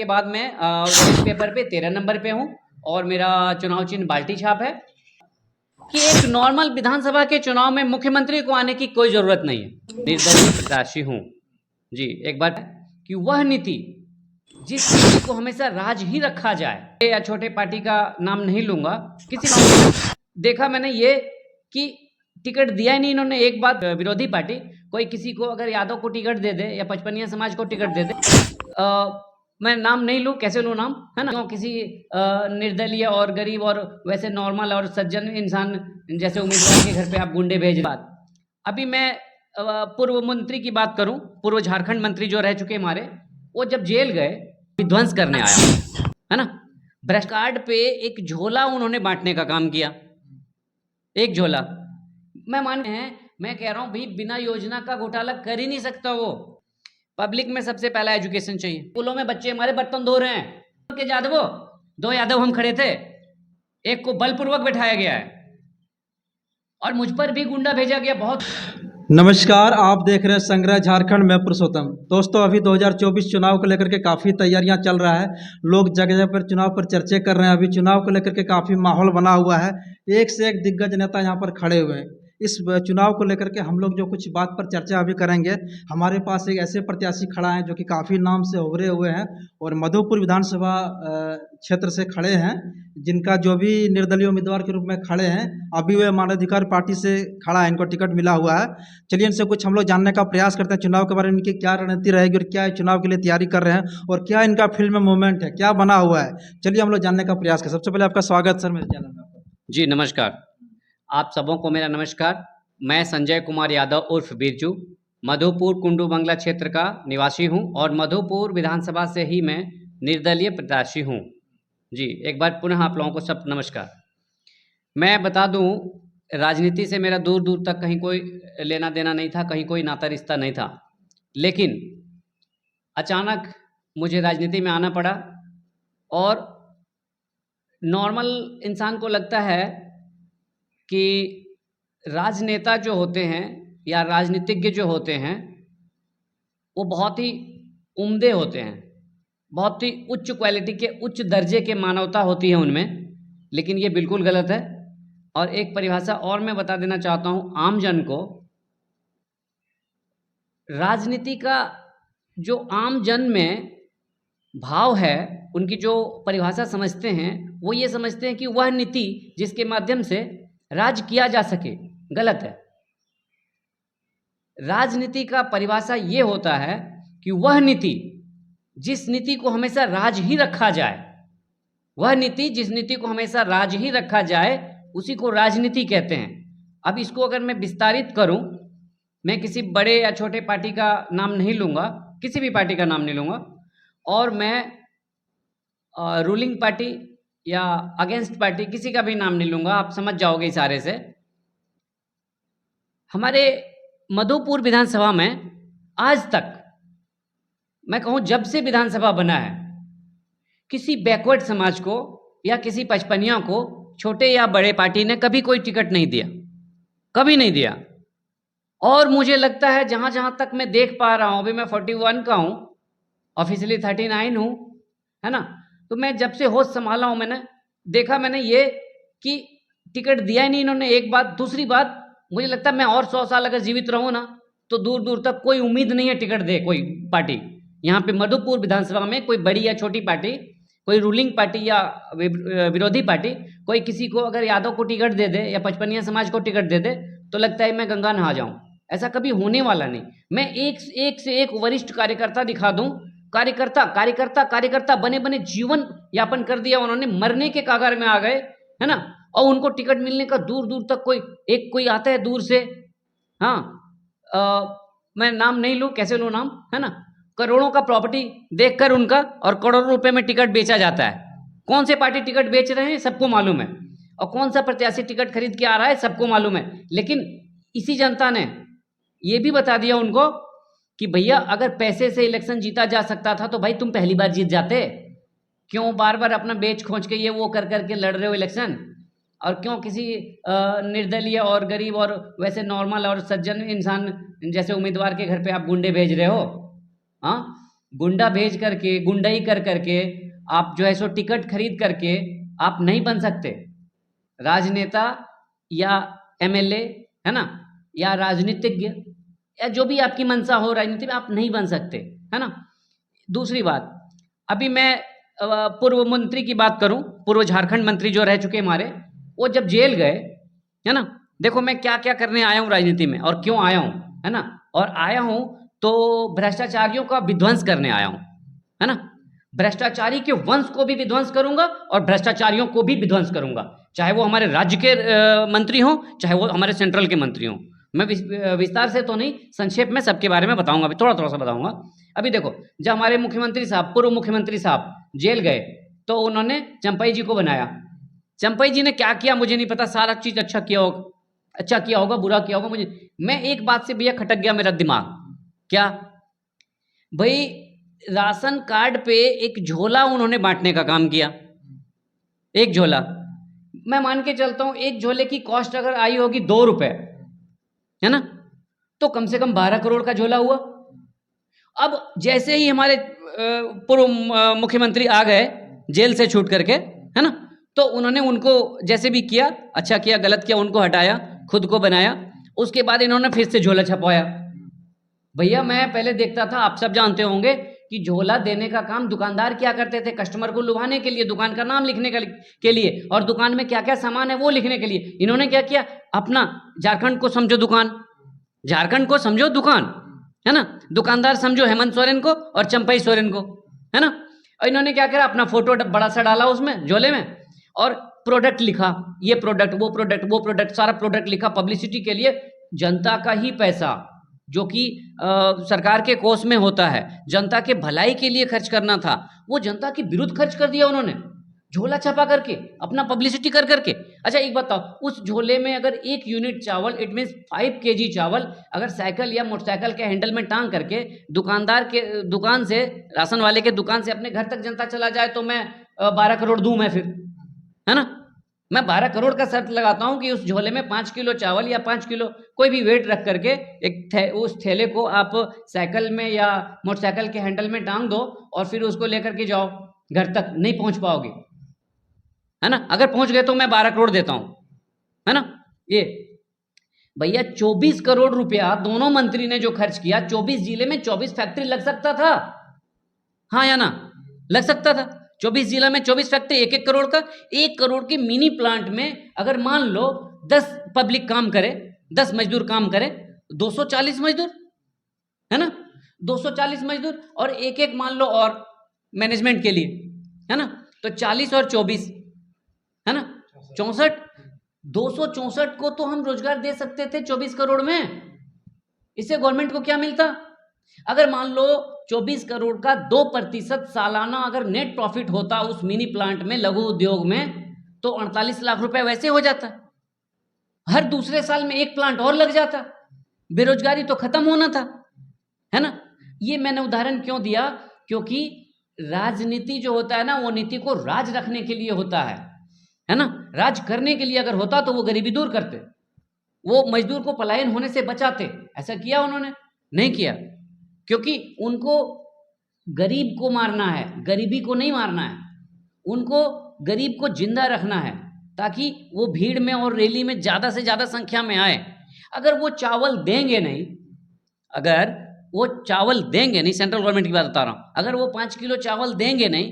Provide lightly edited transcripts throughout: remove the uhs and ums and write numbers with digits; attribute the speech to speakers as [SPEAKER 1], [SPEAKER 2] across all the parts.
[SPEAKER 1] के बाद मैं पेपर पे 13 नंबर पे हूँ और मेरा चुनाव चिन्ह बाल्टी छाप है कि एक नॉर्मल विधानसभा के चुनाव में मुख्यमंत्री को आने की कोई जरूरत नहीं है। निर्दलीय प्रत्याशी हूँ जी। एक बात कि वह नीति जिस नीति को हमेशा राज ही रखा जाए, या छोटे पार्टी का नाम नहीं लूंगा, किसी देखा मैंने ये कि टिकट दिया ही नहीं इन्होंने। एक बात, विरोधी पार्टी कोई किसी को अगर यादव को टिकट दे दे या पचपनिया समाज को टिकट दे दे, मैं नाम नहीं लूँ, कैसे लूँ नाम, है ना, क्यों किसी निर्दलीय और गरीब और वैसे नॉर्मल और सज्जन इंसान जैसे उम्मीदवार के घर पे आप गुंडे भेज बात। अभी मैं पूर्व मंत्री की बात करूं, पूर्व झारखंड मंत्री जो रह चुके हमारे, वो जब जेल गए विध्वंस करने आया, है ना, भ्रष्ट कार्ड पे एक झोला उन्होंने बांटने का काम किया, एक झोला। मैं कह रहा हूं भाई, बिना योजना का घोटाला कर ही नहीं सकता वो। पब्लिक में सबसे पहला एजुकेशन चाहिए। स्कूलों में बच्चे हमारे बर्तन धो रहे हैं के यादवों, 2 यादव हम खड़े थे, एक को बलपूर्वक बैठाया गया है और मुझ पर भी गुंडा भेजा गया। बहुत
[SPEAKER 2] नमस्कार, आप देख रहे हैं संग्रह झारखंड में पुरुषोत्तम। दोस्तों, अभी 2024 चुनाव को लेकर के काफ़ी तैयारियां चल रहा है। लोग जगह जगह पर चुनाव पर चर्चे कर रहे हैं। अभी चुनाव को लेकर के काफ़ी माहौल बना हुआ है। एक से एक दिग्गज नेता यहां पर खड़े हुए हैं। इस चुनाव को लेकर के हम लोग जो कुछ बात पर चर्चा अभी करेंगे, हमारे पास एक ऐसे प्रत्याशी खड़ा है जो कि काफ़ी नाम से उभरे हुए हैं और मधुपुर विधानसभा क्षेत्र से खड़े हैं, जिनका जो भी निर्दलीय उम्मीदवार के रूप में खड़े हैं, अभी वे मानवाधिकार पार्टी से खड़ा है, इनको टिकट मिला हुआ है। चलिए इनसे कुछ हम लोग जानने का प्रयास करते हैं चुनाव के बारे में, इनकी क्या रणनीति रहेगी और क्या चुनाव के लिए तैयारी कर रहे हैं और क्या इनका फील्ड में मूवमेंट है, क्या बना हुआ है। चलिए हम लोग जानने का प्रयास करें। सबसे पहले आपका स्वागत सर मेरे चैनल में।
[SPEAKER 1] जी नमस्कार, आप सबों को मेरा नमस्कार। मैं संजय कुमार यादव उर्फ बिरजू, मधुपुर कुंडू बंगला क्षेत्र का निवासी हूं और मधुपुर विधानसभा से ही मैं निर्दलीय प्रत्याशी हूं जी। एक बार पुनः आप लोगों को सब नमस्कार। मैं बता दूं, राजनीति से मेरा दूर दूर तक कहीं कोई लेना देना नहीं था, कहीं कोई नाता रिश्ता नहीं था, लेकिन अचानक मुझे राजनीति में आना पड़ा। और नॉर्मल इंसान को लगता है कि राजनेता जो होते हैं या राजनीतिज्ञ जो होते हैं वो बहुत ही उम्दे होते हैं, बहुत ही उच्च क्वालिटी के, उच्च दर्जे के मानवता होती है उनमें, लेकिन ये बिल्कुल गलत है। और एक परिभाषा और मैं बता देना चाहता हूँ आम जन को। राजनीति का जो आम जन में भाव है, उनकी जो परिभाषा समझते हैं, वो ये समझते हैं कि वह नीति जिसके माध्यम से राज किया जा सके, गलत है। राजनीति का परिभाषा ये होता है कि वह नीति जिस नीति को हमेशा राज ही रखा जाए, वह नीति जिस नीति को हमेशा राज ही रखा जाए, उसी को राजनीति कहते हैं। अब इसको अगर मैं विस्तारित करूं, मैं किसी बड़े या छोटे पार्टी का नाम नहीं लूंगा, किसी भी पार्टी का नाम नहीं लूंगा, और मैं रूलिंग पार्टी या अगेंस्ट पार्टी किसी का भी नाम नहीं लूंगा, आप समझ जाओगे इशारे से। हमारे मधुपुर विधानसभा में आज तक, मैं कहूं जब से विधानसभा बना है, किसी बैकवर्ड समाज को या किसी पचपनिया को, छोटे या बड़े पार्टी ने कभी कोई टिकट नहीं दिया, कभी नहीं दिया। और मुझे लगता है जहां जहां तक मैं देख पा रहा हूं, अभी मैं 41 का हूं, ऑफिशियली 39 हूं, है ना, तो मैं जब से होश संभाला हूं, मैंने देखा ये कि टिकट दिया ही नहीं इन्होंने, एक बात। दूसरी बात, मुझे लगता है मैं और 100 साल अगर जीवित रहूं ना, तो दूर दूर तक कोई उम्मीद नहीं है टिकट दे कोई पार्टी। यहाँ पे मधुपुर विधानसभा में कोई बड़ी या छोटी पार्टी, कोई रूलिंग पार्टी या विरोधी पार्टी, कोई किसी को अगर यादव को टिकट दे दे या पचपनिया समाज को टिकट दे दे, तो लगता है मैं गंगा नहा जाऊं। ऐसा कभी होने वाला नहीं। मैं एक से एक वरिष्ठ कार्यकर्ता दिखा दूं, कार्यकर्ता कार्यकर्ता कार्यकर्ता बने बने जीवन यापन कर दिया उन्होंने, मरने के कागार में आ गए, है ना, और उनको टिकट मिलने का दूर दूर तक कोई आता है दूर से। हाँ, मैं नाम नहीं लूँ, कैसे लूँ नाम, है ना, करोड़ों का प्रॉपर्टी देखकर उनका और करोड़ों रुपए में टिकट बेचा जाता है। कौन से पार्टी टिकट बेच रहे हैं सबको मालूम है, और कौन सा प्रत्याशी टिकट खरीद के आ रहा है सबको मालूम है। लेकिन इसी जनता ने ये भी बता दिया उनको कि भैया अगर पैसे से इलेक्शन जीता जा सकता था तो भाई तुम पहली बार जीत जाते, क्यों बार बार अपना बेच खोज के ये वो कर करके लड़ रहे हो इलेक्शन, और क्यों किसी निर्दलीय और गरीब और वैसे नॉर्मल और सज्जन इंसान जैसे उम्मीदवार के घर पे आप गुंडे भेज रहे हो। हाँ, गुंडा भेज करके, गुंडाई कर करके आप जो है सो टिकट खरीद करके आप नहीं बन सकते राजनेता या एमएलए, है ना, या राजनीतिज्ञ, या जो भी आपकी मंशा हो राजनीति में, आप नहीं बन सकते, है ना। दूसरी बात, अभी मैं पूर्व मंत्री की बात करूं, पूर्व झारखंड मंत्री जो रह चुके हमारे, वो जब जेल गए, है ना, देखो मैं क्या क्या करने आया हूं राजनीति में और क्यों आया हूं, है ना, और आया हूं तो भ्रष्टाचारियों का विध्वंस करने आया हूं, है ना। भ्रष्टाचारी के वंश को भी विध्वंस करूंगा और भ्रष्टाचारियों को भी विध्वंस करूंगा, चाहे वो हमारे राज्य के मंत्री हों, चाहे वो हमारे सेंट्रल के मंत्री हों। मैं विस्तार से तो नहीं, संक्षेप में सबके बारे में बताऊंगा, अभी थोड़ा थोड़ा सा बताऊंगा। अभी देखो, जब हमारे मुख्यमंत्री साहब, पूर्व मुख्यमंत्री साहब जेल गए तो उन्होंने चंपई जी को बनाया। चंपई जी ने क्या किया मुझे नहीं पता, सारा चीज अच्छा किया होगा, बुरा किया होगा मुझे, मैं एक बात से भैया खटक गया मेरा दिमाग, क्या भाई, राशन कार्ड पे एक झोला उन्होंने बांटने का काम किया, एक झोला। मैं मान के चलता हूं एक झोले की कॉस्ट अगर आई होगी 2 रुपए, है ना, तो कम से कम 12 करोड़ का झोला हुआ। अब जैसे ही हमारे पूर्व मुख्यमंत्री आ गए जेल से छूट करके, है ना, तो उन्होंने उनको जैसे भी किया, अच्छा किया गलत किया, उनको हटाया, खुद को बनाया, उसके बाद इन्होंने फिर से झोला छपवाया। भैया मैं पहले देखता था, आप सब जानते होंगे कि झोला देने का काम दुकानदार क्या करते थे, कस्टमर को लुभाने के लिए, दुकान का नाम लिखने के लिए, और दुकान में क्या क्या सामान है वो लिखने के लिए। इन्होंने क्या किया, अपना झारखंड को समझो दुकान, झारखंड को समझो दुकान, है ना, दुकानदार समझो हेमंत सोरेन को और चंपई सोरेन को, है ना। और इन्होंने क्या किया, अपना फोटो बड़ा सा डाला उसमें झोले में, और प्रोडक्ट लिखा, ये प्रोडक्ट, वो प्रोडक्ट, वो प्रोडक्ट, सारा प्रोडक्ट लिखा पब्लिसिटी के लिए। जनता का ही पैसा जो कि सरकार के कोष में होता है, जनता के भलाई के लिए खर्च करना था, वो जनता के विरुद्ध खर्च कर दिया उन्होंने, झोला छपा करके, अपना पब्लिसिटी कर करके। अच्छा एक बताओ, उस झोले में अगर 1 यूनिट चावल, इट मीन्स 5 kg चावल, अगर साइकिल या मोटरसाइकिल के हैंडल में टांग करके दुकानदार के दुकान से, राशन वाले के दुकान से अपने घर तक जनता चला जाए, तो मैं 12 करोड़ दूं मैं फिर, है ना। मैं 12 करोड़ का शर्त लगाता हूं कि उस झोले में 5 किलो चावल या 5 किलो कोई भी वेट रख करके उस थैले को आप साइकिल में या मोटरसाइकिल के हैंडल में टांग दो और फिर उसको लेकर के जाओ घर तक, नहीं पहुंच पाओगे, है ना। अगर पहुंच गए तो मैं 12 करोड़ देता हूं, है ना। ये भैया 24 करोड़ रुपया दोनों मंत्री ने जो खर्च किया, 24 जिले में 24 फैक्ट्री लग सकता था, हाँ या ना, लग सकता था। 24 जिला में 24 फैक्ट्री, 1-1 करोड़ का, 1 करोड़ के मिनी प्लांट में अगर मान लो 10 पब्लिक काम करे, 10 मजदूर काम करे, 240 मजदूर, है ना, 240 मजदूर, और एक मान लो और मैनेजमेंट के लिए, है ना, तो 40 और 24, है ना, 64, 264 को तो हम रोजगार दे सकते थे 24 करोड़ में। इससे गवर्नमेंट को क्या मिलता? अगर मान लो 24 करोड़ का 2% सालाना अगर नेट प्रॉफिट होता उस मिनी प्लांट में, लघु उद्योग में, तो 48 लाख रुपए वैसे हो जाता। हर दूसरे साल में एक प्लांट और लग जाता, बेरोजगारी तो खत्म होना था, है ना। ये मैंने उदाहरण क्यों दिया, क्योंकि राजनीति जो होता है ना, वो नीति को राज रखने के लिए होता है ना। राज करने के लिए अगर होता तो वो गरीबी दूर करते, वो मजदूर को पलायन होने से बचाते। ऐसा किया उन्होंने? नहीं किया, क्योंकि उनको गरीब को मारना है, गरीबी को नहीं मारना है। उनको गरीब को जिंदा रखना है ताकि वो भीड़ में और रैली में ज़्यादा से ज़्यादा संख्या में आए। अगर वो चावल देंगे नहीं, अगर वो चावल देंगे नहीं, सेंट्रल गवर्नमेंट की बात बता रहा हूँ, अगर वो 5 किलो चावल देंगे नहीं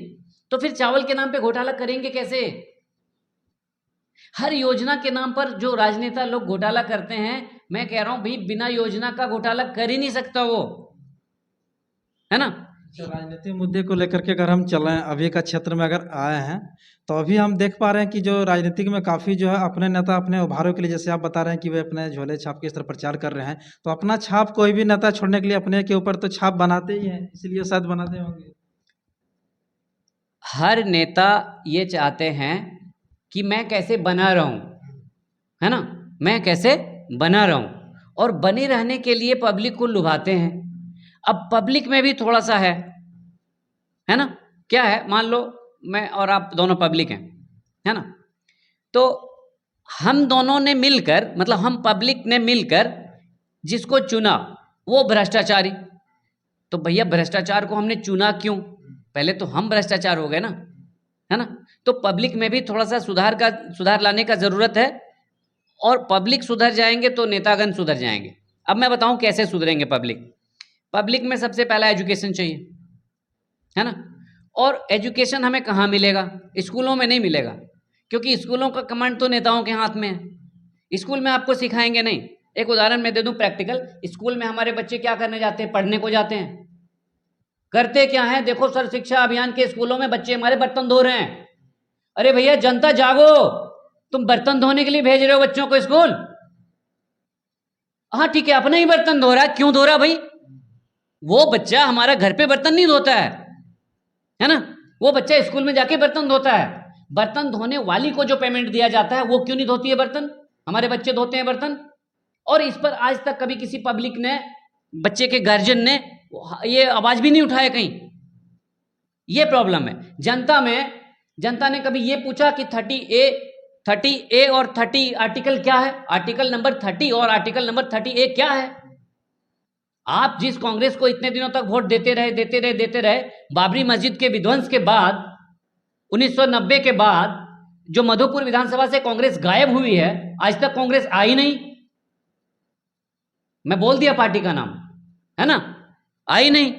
[SPEAKER 1] तो फिर चावल के नाम पे घोटाला करेंगे कैसे? हर योजना के नाम पर जो राजनेता लोग घोटाला करते हैं, मैं कह रहा हूं भाई बिना योजना का घोटाला कर ही नहीं सकता वो, है ना।
[SPEAKER 2] राजनीतिक मुद्दे को लेकर के अगर हम चलें, अभी का क्षेत्र में अगर आए हैं, तो अभी हम देख पा रहे हैं कि जो राजनीतिक में काफ़ी जो है अपने नेता अपने उभारों के लिए, जैसे आप बता रहे हैं कि वे अपने झोले छाप के इस तरह प्रचार कर रहे हैं, तो अपना छाप कोई भी नेता छोड़ने के लिए अपने के ऊपर तो छाप बनाते ही हैं, इसलिए शायद बनाते होंगे।
[SPEAKER 1] हर नेता ये चाहते हैं कि मैं कैसे बना रहूं, है ना, मैं कैसे बना रहूं, और बने रहने के लिए पब्लिक को लुभाते हैं। अब पब्लिक में भी थोड़ा सा है ना, क्या है, मान लो मैं और आप दोनों पब्लिक हैं, है ना, तो हम दोनों ने मिलकर, मतलब हम पब्लिक ने मिलकर जिसको चुना वो भ्रष्टाचारी, तो भैया भ्रष्टाचार को हमने चुना क्यों? पहले तो हम भ्रष्टाचार हो गए ना, है ना? तो पब्लिक में भी थोड़ा सा सुधार लाने का ज़रूरत है, और पब्लिक सुधर जाएंगे तो नेतागण सुधर जाएंगे। अब मैं बताऊं कैसे सुधरेंगे पब्लिक में सबसे पहला एजुकेशन चाहिए, है ना? और एजुकेशन हमें कहाँ मिलेगा? स्कूलों में नहीं मिलेगा, क्योंकि स्कूलों का कमांड तो नेताओं के हाथ में है। स्कूल में आपको सिखाएंगे नहीं। एक उदाहरण मैं दे दूं प्रैक्टिकल। स्कूल में हमारे बच्चे क्या करने जाते हैं? पढ़ने को जाते हैं। करते क्या है? देखो सर, शिक्षा अभियान के स्कूलों में बच्चे हमारे बर्तन धो रहे हैं। अरे भैया जनता जागो, तुम बर्तन धोने के लिए भेज रहे हो बच्चों को स्कूल? हाँ ठीक है, अपना ही बर्तन धो रहा है, क्यों धो रहा भाई? वो बच्चा हमारा घर पे बर्तन नहीं धोता है ना? वो बच्चा स्कूल में जाके बर्तन धोता है। बर्तन धोने वाली को जो पेमेंट दिया जाता है वो क्यों नहीं धोती है बर्तन? हमारे बच्चे धोते हैं बर्तन। और इस पर आज तक कभी किसी पब्लिक ने, बच्चे के गार्जियन ने ये आवाज भी नहीं उठाया कहीं। ये प्रॉब्लम है जनता में। जनता ने कभी ये पूछा कि 30A और 30 आर्टिकल क्या है? आर्टिकल नंबर 30 और आर्टिकल नंबर 30A क्या है? आप जिस कांग्रेस को इतने दिनों तक वोट देते रहे, बाबरी मस्जिद के विध्वंस के बाद 1990 के बाद जो मधुपुर विधानसभा से कांग्रेस गायब हुई है, आज तक कांग्रेस आई नहीं। मैं बोल दिया पार्टी का नाम, है ना? आई नहीं।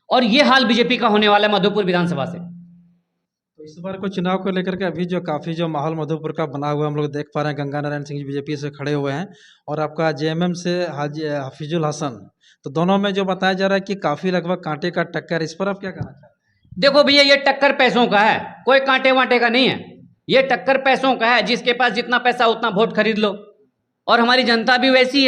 [SPEAKER 1] और ये हाल बीजेपी का होने वाला है मधुपुर विधानसभा से।
[SPEAKER 2] तो इस बार को चुनाव को लेकर के अभी जो काफ़ी जो माहौल मधुपुर का बना हुआ है, हम लोग देख पा रहे हैं गंगा नारायण सिंह जी बीजेपी से खड़े हुए हैं, और आपका जेएमएम से हाजी हफीजुल हसन। तो दोनों में जो बताया जा रहा है कि काफ़ी लगभग कांटे का टक्कर, इस पर आप क्या कहना चाहते हैं?
[SPEAKER 1] देखो भैया, ये टक्कर पैसों का है, कोई कांटे वांटे का नहीं है। ये टक्कर पैसों का है, जिसके पास जितना पैसा उतना वोट खरीद लो। और हमारी जनता भी वैसी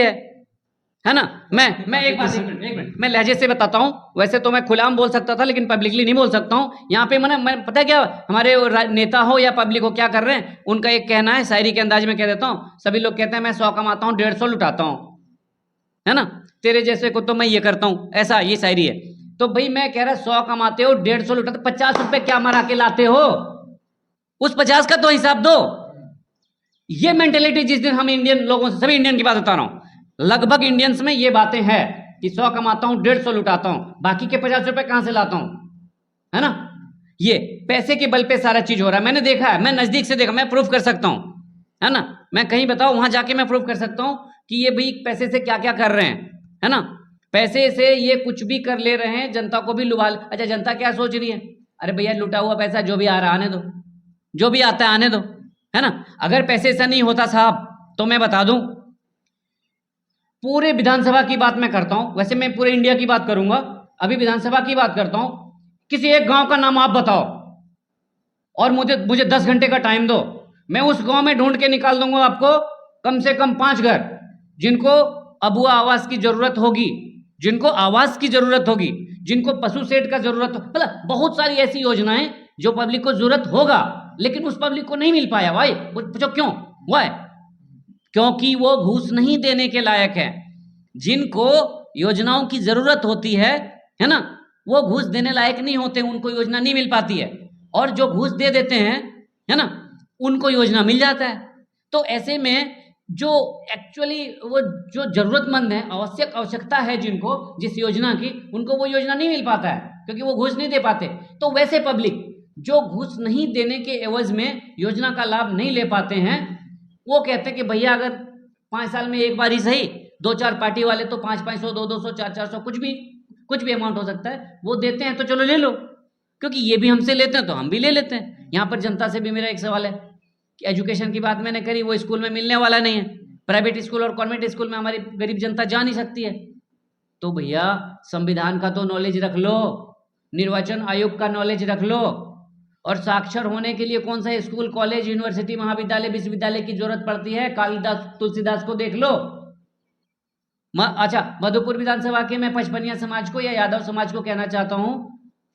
[SPEAKER 1] है ना? मैं एक मिनट मैं लहजे से बताता हूँ। वैसे तो मैं खुलेआम बोल सकता था, लेकिन पब्लिकली नहीं बोल सकता हूँ यहाँ पे। मैं पता है क्या, हमारे नेता हो या पब्लिक हो क्या कर रहे हैं, उनका एक कहना है, शायरी के अंदाज में कह देता हूँ। सभी लोग कहते हैं मैं 100 कमाता हूँ 150 लुटाता हूँ, है ना? तेरे जैसे को तो मैं ये करता हूँ, ऐसा ये शायरी है। तो भाई मैं कह रहा 100 कमाते हो 150 लुटाते, 50 रुपए क्या मरा के लाते हो? उस 50 का तो हिसाब दो। ये मेंटेलिटी जिस दिन हम इंडियन लोगों से, सभी इंडियन की बात बता रहा हूं, लगभग इंडियंस में ये बातें हैं कि 100 कमाता हूं 150 लुटाता हूं, बाकी के 50 रुपए कहां से लाता हूं, है ना? ये पैसे के बल पे सारा चीज हो रहा है। मैंने देखा है, मैं नजदीक से देखा, मैं प्रूफ कर सकता हूं, है ना? मैं कहीं बताओ, वहां जाके मैं प्रूफ कर सकता हूं कि ये भाई पैसे से क्या क्या कर रहे हैं, है ना? पैसे से ये कुछ भी कर ले रहे हैं, जनता को भी लुभा। अच्छा, जनता क्या सोच रही है? अरे भैया लुटा हुआ पैसा जो भी आ रहा आने दो, जो भी आता है आने दो, है ना? अगर पैसे से नहीं होता साहब, तो मैं बता दूं, पूरे विधानसभा की बात मैं करता हूं, वैसे मैं पूरे इंडिया की बात करूंगा, अभी विधानसभा की बात करता हूं। किसी एक गांव का नाम आप बताओ और मुझे 10 घंटे का टाइम दो, मैं उस गांव में ढूंढ के निकाल दूंगा आपको कम से कम 5 घर जिनको अबुआ आवास की जरूरत होगी, जिनको आवास की जरूरत होगी, जिनको पशु शेड का जरूरत हो, मतलब बहुत सारी ऐसी योजनाएं जो पब्लिक को जरूरत होगा, लेकिन उस पब्लिक को नहीं मिल पाया। भाई पूछो क्यों? वाई? क्योंकि वो घूस नहीं देने के लायक है। जिनको योजनाओं की जरूरत होती है ना, वो घूस देने लायक नहीं होते, उनको योजना नहीं मिल पाती है। और जो घूस दे देते हैं, है ना, उनको योजना मिल जाता है। तो ऐसे में जो एक्चुअली वो जो जरूरतमंद है, आवश्यकता है जिनको जिस योजना की, उनको वो योजना नहीं मिल पाता है क्योंकि वो घूस नहीं दे पाते। तो वैसे पब्लिक जो घूस नहीं देने के एवज में योजना का लाभ नहीं ले पाते हैं, वो कहते हैं कि भैया अगर 5 साल में एक बार ही सही, 2-4 पार्टी वाले तो 500-500, 200-200, 400-400, कुछ भी अमाउंट हो सकता है, वो देते हैं तो चलो ले लो, क्योंकि ये भी हमसे लेते हैं तो हम भी ले लेते हैं। यहाँ पर जनता से भी मेरा एक सवाल है कि एजुकेशन की बात मैंने करी, वो स्कूल में मिलने वाला नहीं है। प्राइवेट स्कूल और कॉन्वेंट स्कूल में हमारी गरीब जनता जा नहीं सकती है। तो भैया संविधान का तो नॉलेज रख लो, निर्वाचन आयोग का नॉलेज रख लो, और साक्षर होने के लिए कौन सा स्कूल, कॉलेज, यूनिवर्सिटी, महाविद्यालय, विश्वविद्यालय की जरूरत पड़ती है, कालिदास, तुलसीदास को देख लो। अच्छा, मधुपुर विधानसभा के मैं पचपनिया समाज को या यादव समाज को कहना चाहता हूं,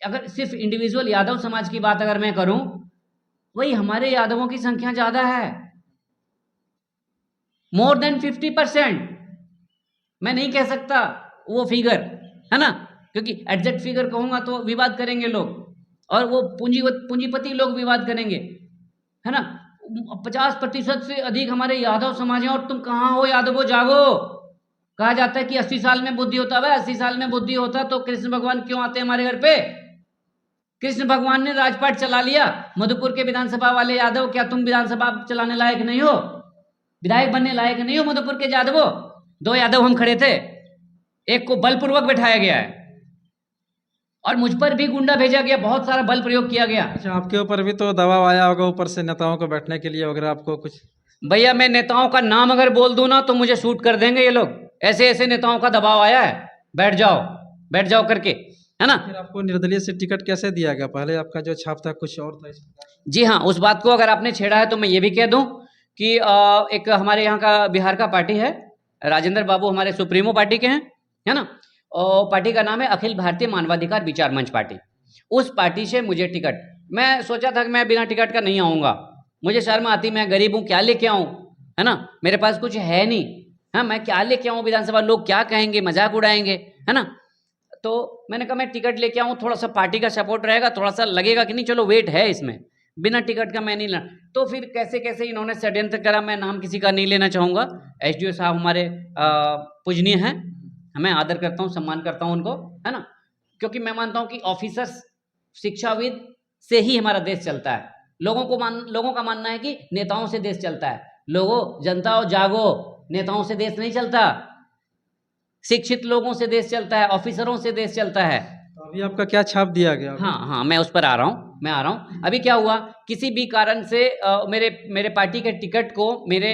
[SPEAKER 1] अगर सिर्फ इंडिविजुअल यादव समाज की बात अगर मैं करूं, वही हमारे यादवों की संख्या ज्यादा है, मोर देन 50%। मैं नहीं कह सकता वो फिगर, है ना, क्योंकि एग्जैक्ट फिगर कहूंगा तो विवाद करेंगे लोग, और वो पूंजीपति लोग विवाद करेंगे, है ना। 50% से अधिक हमारे यादव समाज है, और तुम कहां हो यादवो, जागो। कहा जाता है कि 80 साल में बुद्धि होता है। 80 साल में बुद्धि होता तो कृष्ण भगवान क्यों आते हमारे घर पे? कृष्ण भगवान ने राजपाट चला लिया। मधुपुर के विधानसभा वाले यादव, क्या तुम विधानसभा चलाने लायक नहीं हो? विधायक बनने लायक नहीं हो मधुपुर के यादवों? 2 यादव हम खड़े थे, एक को बलपूर्वक बैठाया गया है और मुझ पर भी गुंडा भेजा गया, बहुत सारा बल प्रयोग किया गया।
[SPEAKER 2] अच्छा, आपके ऊपर भी तो दबाव आया होगा ऊपर से नेताओं को बैठने के लिए वगैरह, आपको कुछ?
[SPEAKER 1] भैया मैं नेताओं का नाम अगर बोल दूं ना तो मुझे शूट कर देंगे ये लोग। ऐसे ऐसे नेताओं का दबाव आया है, बैठ जाओ करके, है ना।
[SPEAKER 2] फिर आपको निर्दलीय से टिकट कैसे दिया गया? पहले आपका जो छाप था कुछ और था इस प्रकार से।
[SPEAKER 1] जी हाँ, उस बात को अगर आपने छेड़ा है तो मैं ये भी कह दूं कि एक हमारे यहाँ का बिहार का पार्टी है, राजेंद्र बाबू हमारे सुप्रीमो पार्टी के हैं, है ना। और पार्टी का नाम है अखिल भारतीय मानवाधिकार विचार मंच पार्टी। उस पार्टी से मुझे टिकट, मैं सोचा था कि मैं बिना टिकट का नहीं आऊँगा, मुझे शर्म आती, मैं गरीब हूँ, क्या लेके आऊँ, है ना, मेरे पास कुछ है नहीं, हाँ मैं क्या लेके आऊँ विधानसभा, लोग क्या कहेंगे, मजाक उड़ाएंगे, है ना। तो मैंने कहा मैं टिकट लेके आऊँ, थोड़ा सा पार्टी का सपोर्ट रहेगा, थोड़ा सा लगेगा कि नहीं चलो वेट है इसमें, बिना टिकट का मैं नहीं ला। तो फिर कैसे कैसे इन्होंने षड्यंत्र करा, मैं नाम किसी का नहीं लेना चाहूँगा। एसडीओ साहब हमारे पूजनीय हैं, मैं आदर करता हूँ, सम्मान करता हूँ उनको, है ना, क्योंकि मैं मानता हूँ कि ऑफिसर्स, शिक्षाविद से ही हमारा देश चलता है। लोगों का मानना है कि नेताओं से देश चलता है। लोगों, जनता जागो, नेताओं से देश नहीं चलता, शिक्षित लोगों से देश चलता है, ऑफिसरों से देश चलता है।
[SPEAKER 2] तो अभी आपका क्या छाप दिया गया?
[SPEAKER 1] हाँ, मैं उस पर आ रहा हूँ, अभी क्या हुआ, किसी भी कारण से मेरे पार्टी के टिकट को मेरे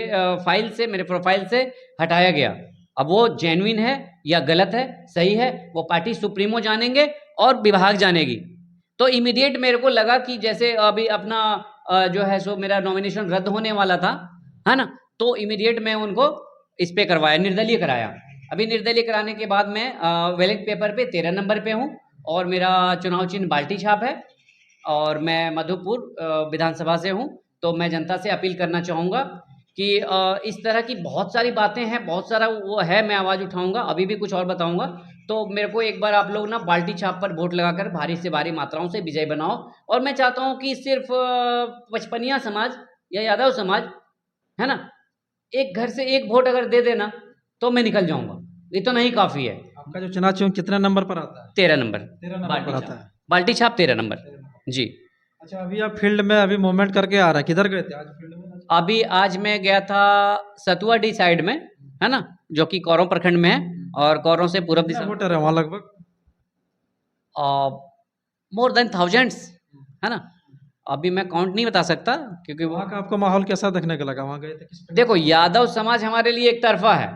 [SPEAKER 1] मेरे प्रोफाइल से हटाया गया। अब वो जेन्युइन है या गलत है, सही है, वो पार्टी सुप्रीमो जानेंगे और विभाग जानेगी। तो इमीडिएट मेरे को लगा कि जैसे अभी अपना जो है सो मेरा नॉमिनेशन रद्द होने वाला था, है ना, तो इमीडिएट मैं उनको इस पे करवाया, निर्दलीय कराया। अभी निर्दलीय कराने के बाद मैं बैलेट पेपर पे 13 नंबर पे हूँ और मेरा चुनाव चिन्ह बाल्टी छाप है और मैं मधुपुर विधानसभा से हूँ। तो मैं जनता से अपील करना चाहूँगा कि इस तरह की बहुत सारी बातें हैं, बहुत सारा वो है, मैं आवाज़ उठाऊँगा, अभी भी कुछ और बताऊँगा। तो मेरे को एक बार आप लोग ना बाल्टी छाप पर वोट लगाकर भारी से भारी मात्राओं से विजय बनाओ। और मैं चाहता हूँ कि सिर्फ पचपनिया समाज या यादव समाज, है ना, एक घर से एक वोट अगर दे देना तो मैं निकल जाऊँगा, इतना ही काफ़ी है।
[SPEAKER 2] आपका जो चुनाव चिन्ह कितने नंबर पर आता है?
[SPEAKER 1] 13 नंबर,
[SPEAKER 2] 13 नंबर पर आता है।
[SPEAKER 1] बाल्टी छाप 13 नंबर जी।
[SPEAKER 2] अच्छा, अभी आप फील्ड में अभी मूवमेंट करके आ रहे हैं, किधर गए थे आज फील्ड में?
[SPEAKER 1] अभी आज मैं गया था सतुआडी साइड में, है ना, जो कि कौरों प्रखंड में है और कौरों से पूरब दिशा,
[SPEAKER 2] वोटर है वहाँ लगभग?
[SPEAKER 1] मोर देन थाउजेंड्स, है ना। अभी मैं काउंट नहीं बता सकता क्योंकि वो,
[SPEAKER 2] वहाँ का आपको माहौल कैसा देखने को लगा? वहाँ गए थे किस प्रकार?
[SPEAKER 1] देखो यादव समाज हमारे लिए एक तरफा है,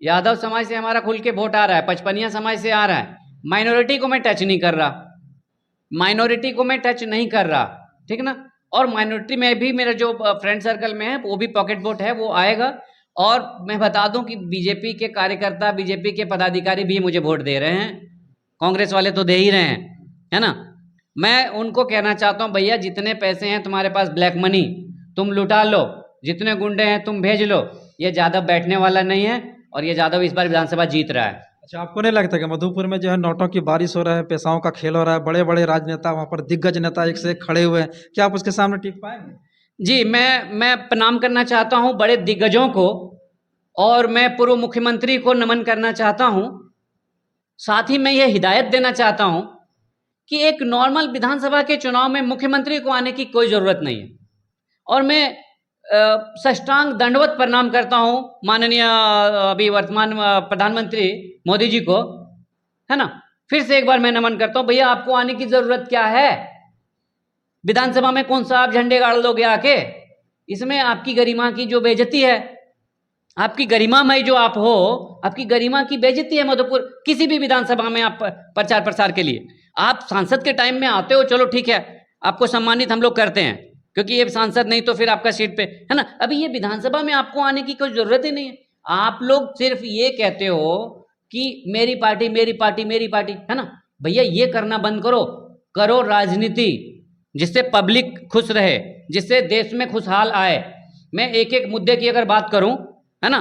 [SPEAKER 1] यादव समाज से हमारा खुल के वोट आ रहा है, पचपनिया समाज से आ रहा है, माइनॉरिटी को मैं टच नहीं कर रहा, माइनॉरिटी को मैं टच नहीं कर रहा, ठीक ना। और माइनॉरिटी में भी मेरा जो फ्रेंड सर्कल में है वो भी पॉकेट वोट है, वो आएगा। और मैं बता दूं कि बीजेपी के कार्यकर्ता, बीजेपी के पदाधिकारी भी मुझे वोट दे रहे हैं, कांग्रेस वाले तो दे ही रहे हैं, है ना। मैं उनको कहना चाहता हूं भैया जितने पैसे हैं तुम्हारे पास ब्लैक मनी तुम लुटा लो, जितने गुंडे हैं तुम भेज लो, ये यादव बैठने वाला नहीं है और ये यादव इस बार विधानसभा जीत रहा है।
[SPEAKER 2] अच्छा, आपको नहीं लगता कि मधुपुर में जो है नोटों की बारिश हो रहा है, पैसाओं का खेल हो रहा है, बड़े बड़े राजनेता वहाँ पर दिग्गज नेता एक से एक खड़े हुए हैं, क्या आप उसके सामने टिक पाएंगे?
[SPEAKER 1] जी, मैं प्रणाम करना चाहता हूं बड़े दिग्गजों को और मैं पूर्व मुख्यमंत्री को नमन करना चाहता हूं। साथ ही मैं ये हिदायत देना चाहता हूं कि एक नॉर्मल विधानसभा के चुनाव में मुख्यमंत्री को आने की कोई ज़रूरत नहीं है। और मैं साष्टांग दंडवत प्रणाम करता हूं माननीय अभी वर्तमान प्रधानमंत्री मोदी जी को, है ना। फिर से एक बार मैं नमन करता हूं, भैया आपको आने की ज़रूरत क्या है विधानसभा में? कौन सा आप झंडे गाड़ लोगे आके? इसमें आपकी गरिमा की जो बेइज्जती है, आपकी गरिमामय जो आप हो, आपकी गरिमा की बेइज्जती है मधुपुर किसी भी विधानसभा में। आप प्रचार प्रसार के लिए आप सांसद के टाइम में आते हो, चलो ठीक है, आपको सम्मानित हम लोग करते हैं क्योंकि ये सांसद नहीं तो फिर आपका सीट पे, है ना। अभी ये विधानसभा में आपको आने की कोई जरूरत ही नहीं है। आप लोग सिर्फ ये कहते हो कि मेरी पार्टी मेरी पार्टी मेरी पार्टी, है ना। भैया ये करना बंद करो, करो राजनीति जिससे पब्लिक खुश रहे, जिससे देश में खुशहाल आए। मैं एक एक मुद्दे की अगर बात करूं, है ना,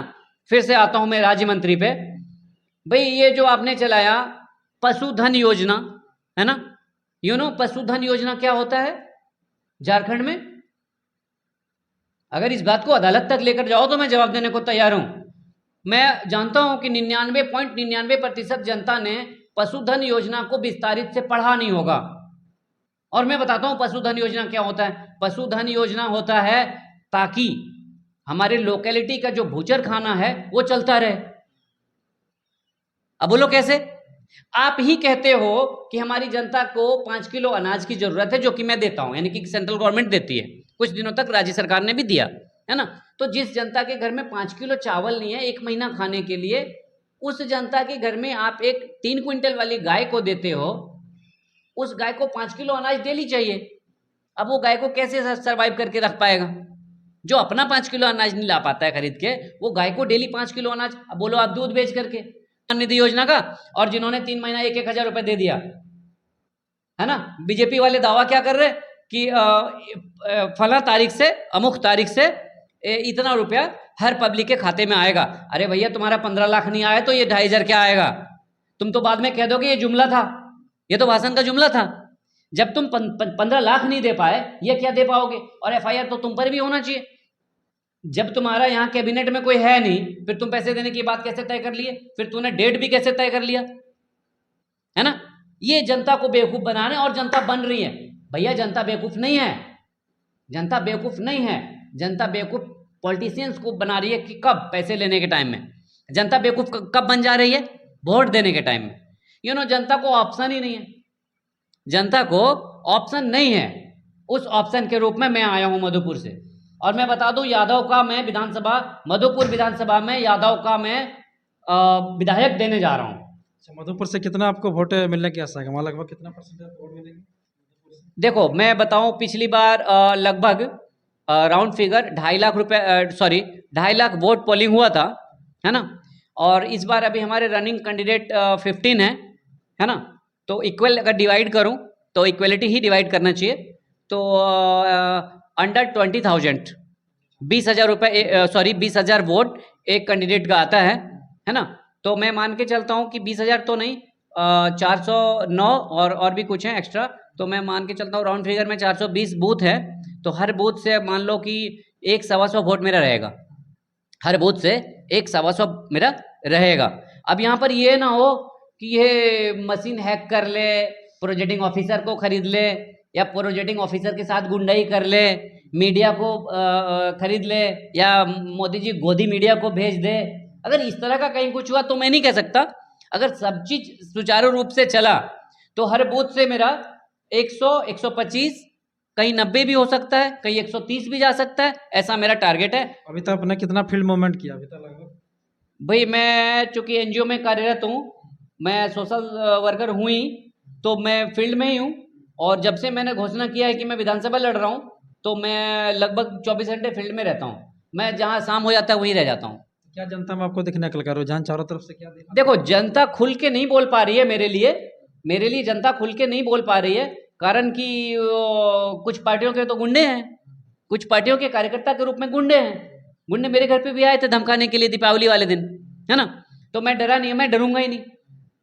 [SPEAKER 1] फिर से आता हूं मैं राज्य मंत्री पे। भाई ये जो आपने चलाया पशुधन योजना, है ना, पशुधन योजना क्या होता है झारखंड में? अगर इस बात को अदालत तक लेकर जाओ तो मैं जवाब देने को तैयार हूं। मैं जानता हूं कि 99.99% जनता ने पशुधन योजना को विस्तारित से पढ़ा नहीं होगा। और मैं बताता हूं पशुधन योजना क्या होता है। पशुधन योजना होता है ताकि हमारे लोकेलिटी का जो बूचर खाना है वो चलता रहे। अब बोलो कैसे? आप ही कहते हो कि हमारी जनता को 5 किलो अनाज की जरूरत है, जो कि मैं देता हूं, यानी कि सेंट्रल गवर्नमेंट देती है, कुछ दिनों तक राज्य सरकार ने भी दिया है ना। तो जिस जनता के घर में 5 किलो चावल नहीं है 1 महीना खाने के लिए, उस जनता के घर में आप एक 3 क्विंटल वाली गाय को देते हो, उस गाय को 5 किलो अनाज डेली चाहिए। अब वो गाय को कैसे सर्वाइव करके रख पाएगा? जो अपना 5 किलो अनाज नहीं ला पाता है खरीद के, वो गाय को डेली 5 किलो अनाज। अब बोलो आप दूध बेच करके निधि योजना का, और जिन्होंने 3 महीना 1,000 रुपए दे दिया है ना। बीजेपी वाले दावा क्या कर रहे कि फला तारीख से अमुक तारीख से इतना रुपया हर पब्लिक के खाते में आएगा। अरे भैया तुम्हारा 15 लाख नहीं आया तो ये 2,500 क्या आएगा? तुम तो बाद में कह दोगे ये जुमला था, ये तो भाषण का जुमला था। जब तुम 15 लाख नहीं दे पाए, ये क्या दे पाओगे? और एफआईआर तो तुम पर भी होना चाहिए। जब तुम्हारा यहाँ कैबिनेट में कोई है नहीं, फिर तुम पैसे देने की बात कैसे तय कर लिए? फिर तूने डेट भी कैसे तय कर लिया? है ना। ये जनता को बेवकूफ बनाने, और जनता बन रही है। भैया जनता बेवकूफ नहीं है, जनता बेवकूफ नहीं है। जनता बेवकूफ पॉलिटिशियंस को बना रही है कि कब पैसे लेने के टाइम में। जनता बेवकूफ कब बन जा रही है? वोट देने के टाइम में। जनता को ऑप्शन ही नहीं है, जनता को ऑप्शन नहीं है। उस ऑप्शन के रूप में मैं आया हूं मधुपुर से। और मैं बता दूं, यादव का मैं विधानसभा, मधुपुर विधानसभा में यादव का मैं विधायक देने जा रहा हूं।
[SPEAKER 2] मधुपुर से कितना आपको वोट मिलने की आशा है? वहाँ लगभग कितना परसेंट वोट मिलेंगे?
[SPEAKER 1] देखो मैं बताऊं, पिछली बार लगभग राउंड फिगर 2.5 लाख रुपए, 2.5 लाख वोट पोलिंग हुआ था, है ना। और इस बार अभी हमारे रनिंग कैंडिडेट 15 है ना। तो इक्वल अगर डिवाइड करूं तो इक्वलिटी ही डिवाइड करना चाहिए। तो अंडर 20,000 20,000 रुपये 20,000 वोट एक कैंडिडेट का आता है ना। तो मैं मान के चलता हूं कि 20,000 तो नहीं, 409 और भी कुछ है एक्स्ट्रा। तो मैं मान के चलता हूँ राउंड फिगर में 420 बूथ है। तो हर बूथ से मान लो कि 1-125 वोट मेरा रहेगा, हर बूथ से 1-125 मेरा रहेगा। अब यहाँ पर ये ना हो कि ये मशीन हैक कर ले, प्रोजेक्टिंग ऑफिसर को खरीद ले, या प्रोजेक्टिंग ऑफिसर के साथ गुंडाई कर ले, मीडिया को खरीद ले, या मोदी जी गोदी मीडिया को भेज दे। अगर इस तरह का कहीं कुछ हुआ तो मैं नहीं कह सकता। अगर सब चीज सुचारू रूप से चला तो हर बूथ से मेरा 100, 125, कहीं 90 भी हो सकता है, कहीं 130 भी जा सकता है, ऐसा मेरा टारगेट है।
[SPEAKER 2] अभी तक आपने कितना फील्ड मूवमेंट किया अभी तक लगभग?
[SPEAKER 1] भाई मैं चूंकि एनजीओ में कार्यरत हूँ, मैं सोशल वर्कर हूँ ही, तो मैं फील्ड में ही हूँ। और जब से मैंने घोषणा किया है कि मैं विधानसभा लड़ रहा हूँ, तो मैं लगभग 24 घंटे फील्ड में रहता हूँ। मैं जहाँ शाम हो जाता है वहीं रह जाता हूँ।
[SPEAKER 2] क्या जनता में आपको दिखने का रुझान चारों तरफ से क्या देखा?
[SPEAKER 1] देखो जनता खुल के नहीं बोल पा रही है मेरे लिए जनता खुल के नहीं बोल पा रही है, कारण कि कुछ पार्टियों के तो गुंडे हैं, कुछ पार्टियों के कार्यकर्ता के रूप में गुंडे हैं। गुंडे मेरे घर पे भी आए थे धमकाने के लिए दीपावली वाले दिन, है ना। तो मैं डरा नहीं, मैं डरूंगा ही नहीं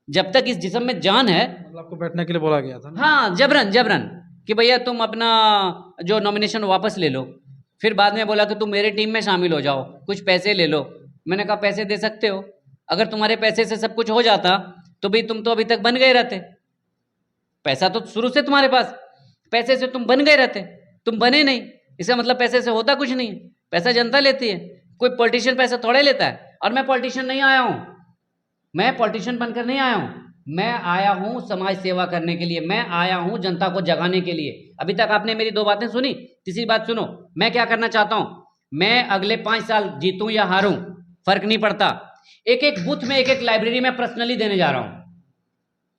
[SPEAKER 1] जब तक इस जिस्म में जान है।
[SPEAKER 2] मतलब आपको बैठने के लिए बोला गया था ना?
[SPEAKER 1] हाँ, जबरन कि भैया तुम अपना जो नॉमिनेशन वापस ले लो। फिर बाद में बोला कि तुम मेरे टीम में शामिल हो जाओ, कुछ पैसे ले लो। मैंने कहा पैसे दे सकते हो, अगर तुम्हारे पैसे से सब कुछ हो जाता तो भाई तुम तो अभी तक बन गए रहते। पैसा तो शुरू से तुम्हारे पास, पैसे से तुम बन गए रहते, तुम बने नहीं। इसका मतलब पैसे से होता कुछ नहीं, पैसा जनता लेती है। कोई पॉलिटिशियन पैसा थोड़े लेता है। और मैं पॉलिटिशियन नहीं आया हूं, मैं पॉलिटिशियन बनकर नहीं आया हूं, मैं आया हूं समाज सेवा करने के लिए, मैं आया हूं जनता को जगाने के लिए। अभी तक आपने मेरी 2 बातें सुनी, तीसरी बात सुनो, मैं क्या करना चाहता हूं। मैं अगले 5 साल जीतूं या हारूं फर्क नहीं पड़ता, एक बूथ में एक लाइब्रेरी में पर्सनली देने जा रहा हूं।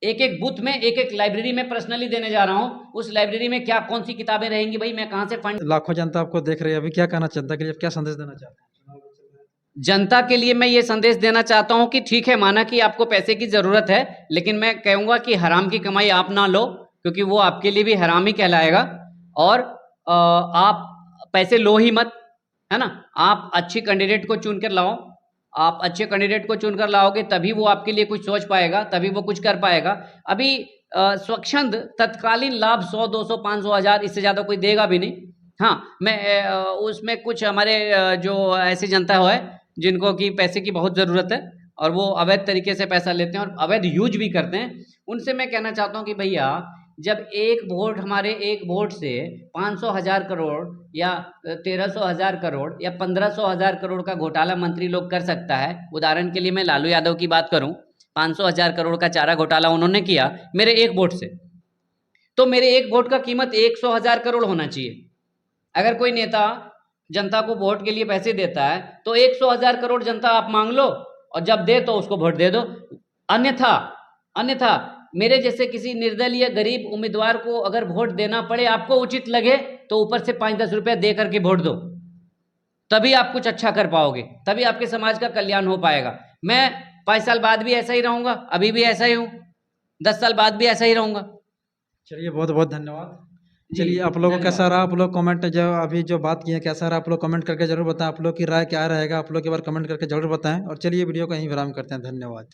[SPEAKER 1] एक बूथ में एक लाइब्रेरी में पर्सनली देने जा रहा हूं। उस लाइब्रेरी में क्या कौन सी किताबें रहेंगी, भाई मैं कहां से फंड।
[SPEAKER 2] लाखों जनता आपको देख रही है, अभी क्या कहना जनता के लिए, क्या संदेश देना चाहते हैं?
[SPEAKER 1] जनता के लिए मैं ये संदेश देना चाहता हूं कि ठीक है, माना कि आपको पैसे की जरूरत है, लेकिन मैं कहूंगा कि हराम की कमाई आप ना लो, क्योंकि वो आपके लिए भी हराम ही कहलाएगा। और आप पैसे लो ही मत, है ना। आप अच्छी कैंडिडेट को चुन कर लाओ, आप अच्छे कैंडिडेट को चुनकर लाओगे तभी वो आपके लिए कुछ सोच पाएगा, तभी वो कुछ कर पाएगा। अभी स्वच्छंद तत्कालीन लाभ 100, 200, 500, 1000, इससे ज़्यादा कोई देगा भी नहीं। हाँ, मैं उसमें कुछ हमारे जो ऐसी जनता है जिनको कि पैसे की बहुत ज़रूरत है और वो अवैध तरीके से पैसा लेते हैं और अवैध यूज भी करते हैं, उनसे मैं कहना चाहता हूँ कि भैया जब हमारे एक वोट से 500,000 करोड़ या 1300,000 करोड़ या 1500,000 करोड़ का घोटाला मंत्री लोग कर सकता है। उदाहरण के लिए मैं लालू यादव की बात करूं, 500,000 करोड़ का चारा घोटाला उन्होंने किया मेरे एक वोट से, तो मेरे एक वोट का कीमत 100,000 करोड़ होना चाहिए। अगर कोई नेता जनता को वोट के लिए पैसे देता है तो 100,000 करोड़ जनता आप मांग लो और जब दे तो उसको वोट दे दो। अन्यथा अन्यथा मेरे जैसे किसी निर्दलीय गरीब उम्मीदवार को अगर वोट देना पड़े, आपको उचित लगे, तो ऊपर से 5-10 रुपये दे करके वोट दो, तभी आप कुछ अच्छा कर पाओगे, तभी आपके समाज का कल्याण हो पाएगा। मैं 5 साल बाद भी ऐसा ही रहूंगा, अभी भी ऐसा ही हूँ, 10 साल बाद भी ऐसा ही रहूंगा।
[SPEAKER 2] चलिए बहुत बहुत धन्यवाद।
[SPEAKER 1] जी,
[SPEAKER 2] चलिए आप लोगों को
[SPEAKER 1] धन्यवाद।
[SPEAKER 2] कैसा रहा, आप लोग कमेंट जो अभी जो बात की है कैसा रहा, आप लोग कमेंट करके जरूर बताएं। आप लोग की राय क्या रहेगा, आप लोग एक बार कमेंट करके जरूर बताएं। और चलिए वीडियो को यहीं विराम करते हैं। धन्यवाद।